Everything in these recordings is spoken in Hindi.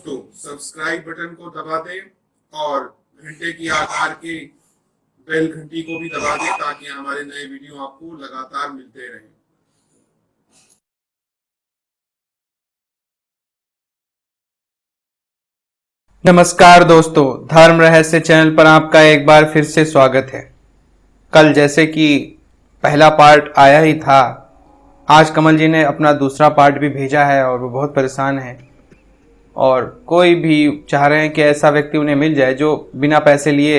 दोस्तों सब्सक्राइब बटन को दबा दें और घंटे की आकार के बेल घंटी को भी दबा दें ताकि हमारे नए वीडियो आपको लगातार मिलते रहें। नमस्कार दोस्तों, धर्म रहस्य चैनल पर आपका एक बार फिर से स्वागत है। कल जैसे कि पहला पार्ट आया ही था, आज कमल जी ने अपना दूसरा पार्ट भी भेजा है और वो बहुत परेशान है और कोई भी चाह रहे हैं कि ऐसा व्यक्ति उन्हें मिल जाए जो बिना पैसे लिए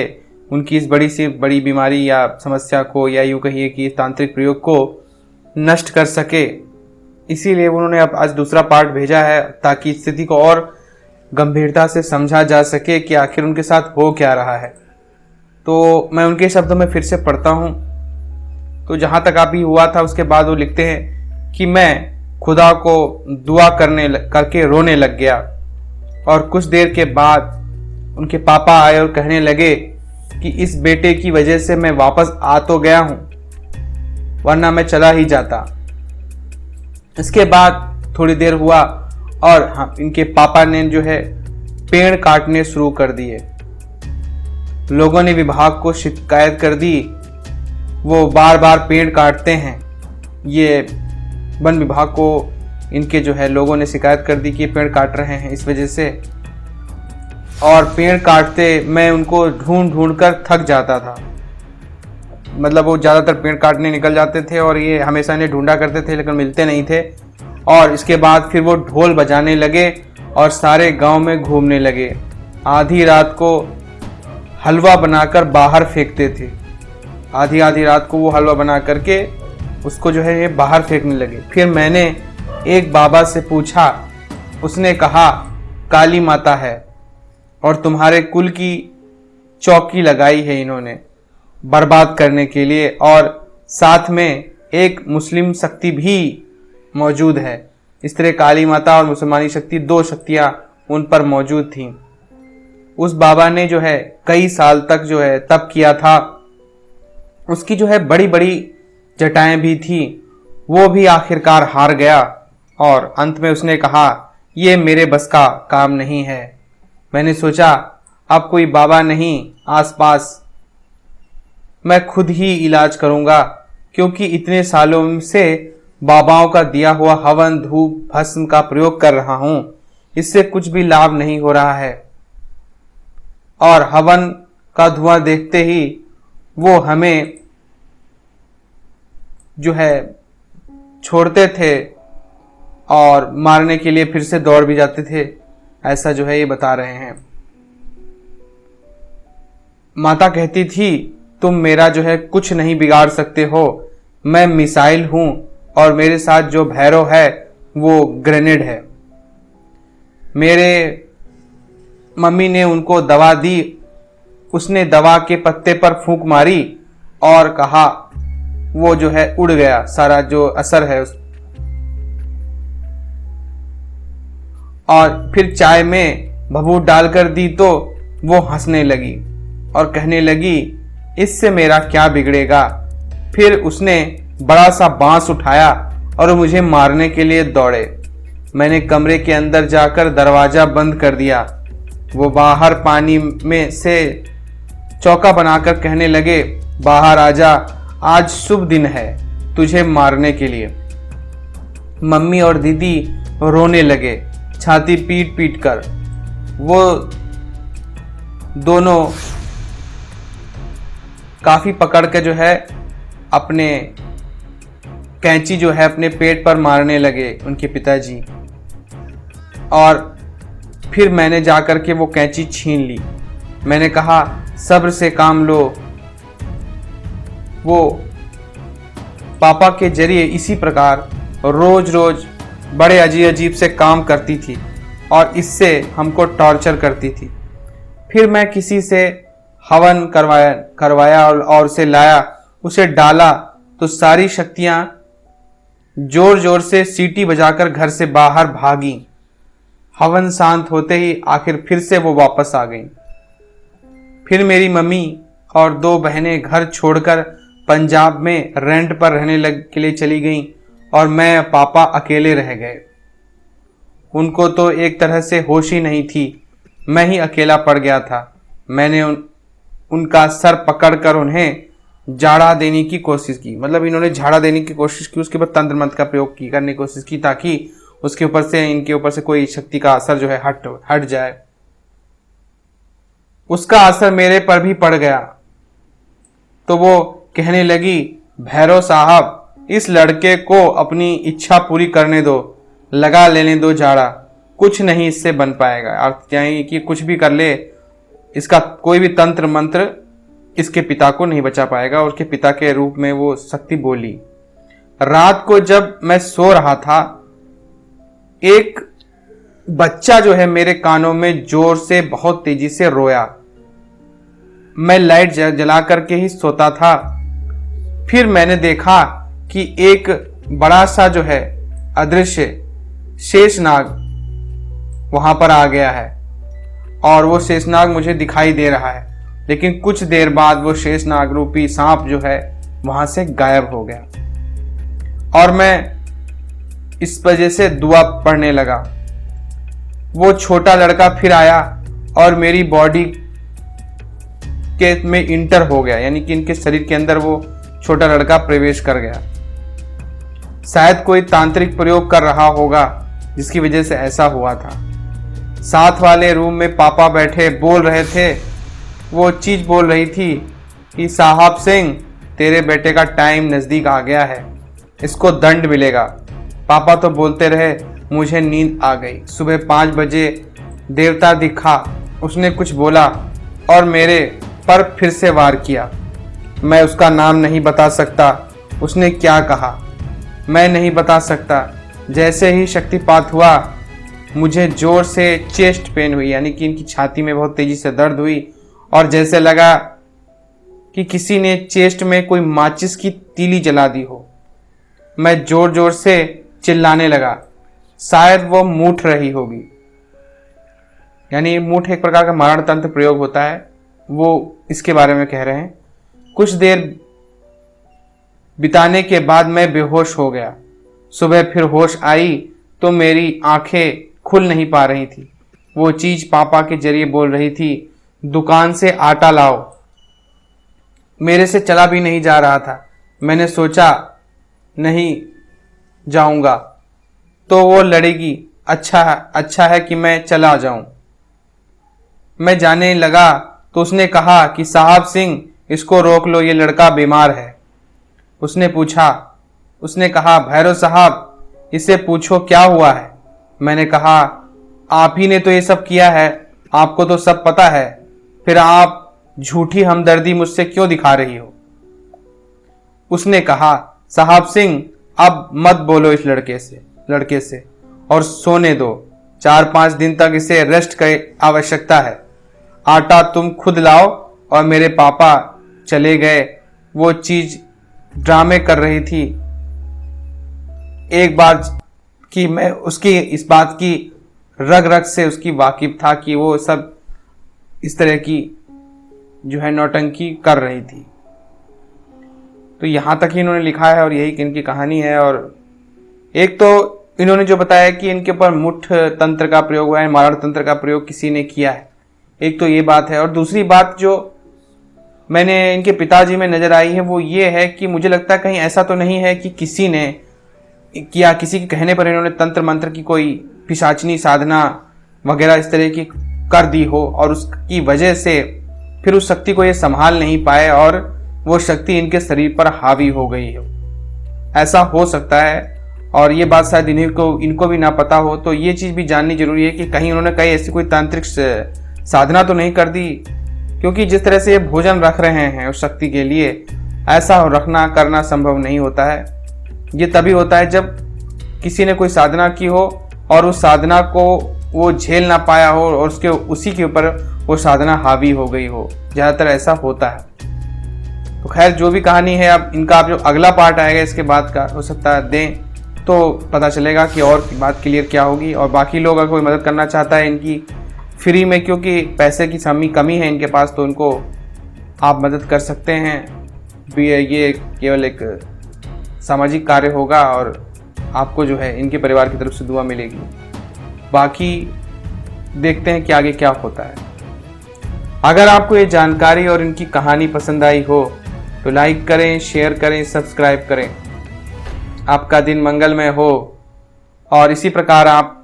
उनकी इस बड़ी सी बड़ी बीमारी या समस्या को या यूँ कहिए कि तांत्रिक प्रयोग को नष्ट कर सके। इसीलिए उन्होंने अब आज दूसरा पार्ट भेजा है ताकि स्थिति को और गंभीरता से समझा जा सके कि आखिर उनके साथ हो क्या रहा है। तो मैं उनके शब्दों में फिर से पढ़ता हूँ। तो जहाँ तक अभी हुआ था उसके बाद वो लिखते हैं कि मैं खुदा को दुआ करके रोने लग गया और कुछ देर के बाद उनके पापा आए और कहने लगे कि इस बेटे की वजह से मैं वापस आ तो गया हूँ, वरना मैं चला ही जाता। इसके बाद थोड़ी देर हुआ और हाँ, इनके पापा ने जो है पेड़ काटने शुरू कर दिए। लोगों ने विभाग को शिकायत कर दी, वो बार बार पेड़ काटते हैं। ये वन विभाग को इनके जो है लोगों ने शिकायत कर दी कि पेड़ काट रहे हैं इस वजह से। और पेड़ काटते मैं उनको ढूंढ ढूंढ कर थक जाता था। मतलब वो ज़्यादातर पेड़ काटने निकल जाते थे और ये हमेशा इन्हें ढूंढा करते थे लेकिन मिलते नहीं थे। और इसके बाद फिर वो ढोल बजाने लगे और सारे गांव में घूमने लगे। आधी रात को हलवा बनाकर बाहर फेंकते थे। आधी आधी रात को वो हलवा बना करके उसको जो है ये बाहर फेंकने लगे। फिर मैंने एक बाबा से पूछा, उसने कहा काली माता है और तुम्हारे कुल की चौकी लगाई है इन्होंने बर्बाद करने के लिए, और साथ में एक मुस्लिम शक्ति भी मौजूद है। इस तरह काली माता और मुसलमानी शक्ति, दो शक्तियां उन पर मौजूद थीं। उस बाबा ने जो है कई साल तक जो है तप किया था। उसकी जो है बड़ी बड़ी जटाएं भी थी, वो भी आखिरकार हार गया और अंत में उसने कहा ये मेरे बस का काम नहीं है। मैंने सोचा अब कोई बाबा नहीं आसपास, मैं खुद ही इलाज करूंगा, क्योंकि इतने सालों से बाबाओं का दिया हुआ हवन धूप भस्म का प्रयोग कर रहा हूं, इससे कुछ भी लाभ नहीं हो रहा है। और हवन का धुआं देखते ही वो हमें जो है छोड़ते थे और मारने के लिए फिर से दौड़ भी जाते थे। ऐसा जो है ये बता रहे हैं। माता कहती थी तुम मेरा जो है कुछ नहीं बिगाड़ सकते हो, मैं मिसाइल हूं और मेरे साथ जो भैरव है वो ग्रेनेड है। मेरे मम्मी ने उनको दवा दी, उसने दवा के पत्ते पर फूंक मारी और कहा वो जो है उड़ गया, सारा जो असर है उस। और फिर चाय में भभूत डालकर दी तो वो हंसने लगी और कहने लगी इससे मेरा क्या बिगड़ेगा। फिर उसने बड़ा सा बांस उठाया और मुझे मारने के लिए दौड़े। मैंने कमरे के अंदर जाकर दरवाजा बंद कर दिया। वो बाहर पानी में से चौका बनाकर कहने लगे बाहर आजा, आज शुभ दिन है तुझे मारने के लिए। मम्मी और दीदी रोने लगे छाती पीट पीट कर। वो दोनों काफी पकड़ के जो है अपने कैंची जो है अपने पेट पर मारने लगे उनके पिताजी। और फिर मैंने जाकर के वो कैंची छीन ली। मैंने कहा सब्र से काम लो। वो पापा के जरिए इसी प्रकार रोज रोज बड़े अजीब से काम करती थी और इससे हमको टॉर्चर करती थी। फिर मैं किसी से हवन करवाया और उसे लाया, उसे डाला तो सारी शक्तियां जोर जोर से सीटी बजाकर घर से बाहर भागी। हवन शांत होते ही आखिर फिर से वो वापस आ गई। फिर मेरी मम्मी और दो बहनें घर छोड़कर पंजाब में रेंट पर रहने के लिए चली गईं और मैं पापा अकेले रह गए। उनको तो एक तरह से होश ही नहीं थी। मैं ही अकेला पड़ गया था। मैंने उनका सर पकड़कर उन्हें झाड़ा देने की कोशिश की। मतलब इन्होंने झाड़ा देने की कोशिश की, उसके बाद तंत्र मंत्र का प्रयोग करने की कोशिश की ताकि उसके ऊपर से, इनके ऊपर से कोई शक्ति का असर जो है हट जाए। उसका असर मेरे पर भी पड़ गया। तो वो कहने लगी, भैरव साहब, इस लड़के को अपनी इच्छा पूरी करने दो, लगा लेने दो झाड़ा, कुछ नहीं इससे बन पाएगा। आप चाहेंगे कि कुछ भी कर ले, इसका कोई भी तंत्र मंत्र इसके पिता को नहीं बचा पाएगा। और उसके पिता के रूप में वो शक्ति बोली। रात को जब मैं सो रहा था, एक बच्चा जो है मेरे कानों में जोर से बहुत तेजी से रोया। मैं लाइट जला करके ही सोता था। फिर मैंने देखा कि एक बड़ा सा जो है अदृश्य शेषनाग वहां पर आ गया है और वो शेषनाग मुझे दिखाई दे रहा है। लेकिन कुछ देर बाद वो शेषनाग रूपी सांप जो है वहां से गायब हो गया और मैं इस वजह से दुआ पढ़ने लगा। वो छोटा लड़का फिर आया और मेरी बॉडी के में इंटर हो गया, यानी कि इनके शरीर के अंदर वो छोटा लड़का प्रवेश कर गया। शायद कोई तांत्रिक प्रयोग कर रहा होगा जिसकी वजह से ऐसा हुआ था। साथ वाले रूम में पापा बैठे बोल रहे थे। वो चीज बोल रही थी कि साहब सिंह, तेरे बेटे का टाइम नजदीक आ गया है, इसको दंड मिलेगा। पापा तो बोलते रहे, मुझे नींद आ गई। सुबह 5 बजे देवता दिखा, उसने कुछ बोला और मेरे पर फिर से वार किया। मैं उसका नाम नहीं बता सकता, उसने क्या कहा मैं नहीं बता सकता। जैसे ही शक्तिपात हुआ, मुझे जोर से चेस्ट पेन हुई, यानी कि इनकी छाती में बहुत तेजी से दर्द हुई और जैसे लगा कि किसी ने चेस्ट में कोई माचिस की तीली जला दी हो। मैं जोर जोर से चिल्लाने लगा। शायद वो मूठ रही होगी, यानी मूठ एक प्रकार का मारण तंत्र प्रयोग होता है, वो इसके बारे में कह रहे हैं। कुछ देर बिताने के बाद मैं बेहोश हो गया। सुबह फिर होश आई तो मेरी आंखें खुल नहीं पा रही थी। वो चीज पापा के जरिए बोल रही थी, दुकान से आटा लाओ। मेरे से चला भी नहीं जा रहा था। मैंने सोचा नहीं जाऊंगा तो वो लड़ेगी, अच्छा है कि मैं चला जाऊं। मैं जाने लगा तो उसने कहा कि साहब सिंह, इसको रोक लो, ये लड़का बीमार है। उसने कहा, भैरव साहब, इसे पूछो क्या हुआ है। मैंने कहा, आप ही ने तो ये सब किया है, आपको तो सब पता है, फिर आप झूठी हमदर्दी मुझसे क्यों दिखा रही हो। उसने कहा, साहब सिंह, अब मत बोलो इस लड़के से और सोने दो। 4-5 दिन तक इसे रेस्ट की आवश्यकता है। आटा तुम खुद लाओ। और मेरे पापा चले गए। वो चीज ड्रामे कर रही थी। एक बार कि मैं उसकी इस बात की रग रग से उसकी वाकिफ था कि वो सब इस तरह की जो है नौटंकी कर रही थी। तो यहां तक ही इन्होंने लिखा है और यही इनकी कहानी है। और एक तो इन्होंने जो बताया कि इनके ऊपर मुठ तंत्र का प्रयोग हुआ है, मारण तंत्र का प्रयोग किसी ने किया है, एक तो ये बात है। और दूसरी बात जो मैंने इनके पिताजी में नजर आई है वो ये है कि मुझे लगता है कहीं ऐसा तो नहीं है कि किसी ने किया, किसी के कहने पर इन्होंने तंत्र मंत्र की कोई पिशाचनी साधना वगैरह इस तरह की कर दी हो और उसकी वजह से फिर उस शक्ति को ये संभाल नहीं पाए और वो शक्ति इनके शरीर पर हावी हो गई हो। ऐसा हो सकता है और ये बात शायद इनको भी ना पता हो। तो ये चीज़ भी जाननी जरूरी है कि कहीं उन्होंने कहीं ऐसी कोई तांत्रिक साधना तो नहीं कर दी, क्योंकि जिस तरह से ये भोजन रख रहे हैं उस शक्ति के लिए, ऐसा रखना करना संभव नहीं होता है। ये तभी होता है जब किसी ने कोई साधना की हो और उस साधना को वो झेल ना पाया हो और उसी के ऊपर वो साधना हावी हो गई हो। ज़्यादातर ऐसा होता है। तो खैर जो भी कहानी है, अब इनका जो अगला पार्ट आएगा इसके बाद का, हो सकता है दें तो पता चलेगा कि और बात क्लियर क्या होगी। और बाकी लोग अगर कोई मदद करना चाहता है इनकी फ्री में, क्योंकि पैसे की कमी है इनके पास, तो उनको आप मदद कर सकते हैं। ये केवल एक सामाजिक कार्य होगा और आपको जो है इनके परिवार की तरफ से दुआ मिलेगी। बाकी देखते हैं कि आगे क्या होता है। अगर आपको ये जानकारी और इनकी कहानी पसंद आई हो तो लाइक करें, शेयर करें, सब्सक्राइब करें। आपका दिन मंगलमय हो और इसी प्रकार आप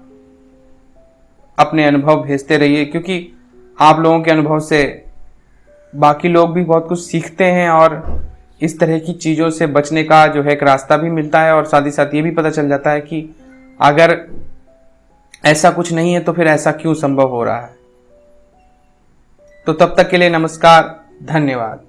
अपने अनुभव भेजते रहिए, क्योंकि आप लोगों के अनुभव से बाकी लोग भी बहुत कुछ सीखते हैं और इस तरह की चीज़ों से बचने का जो है एक रास्ता भी मिलता है, और साथ ही साथ ये भी पता चल जाता है कि अगर ऐसा कुछ नहीं है तो फिर ऐसा क्यों संभव हो रहा है। तो तब तक के लिए नमस्कार, धन्यवाद।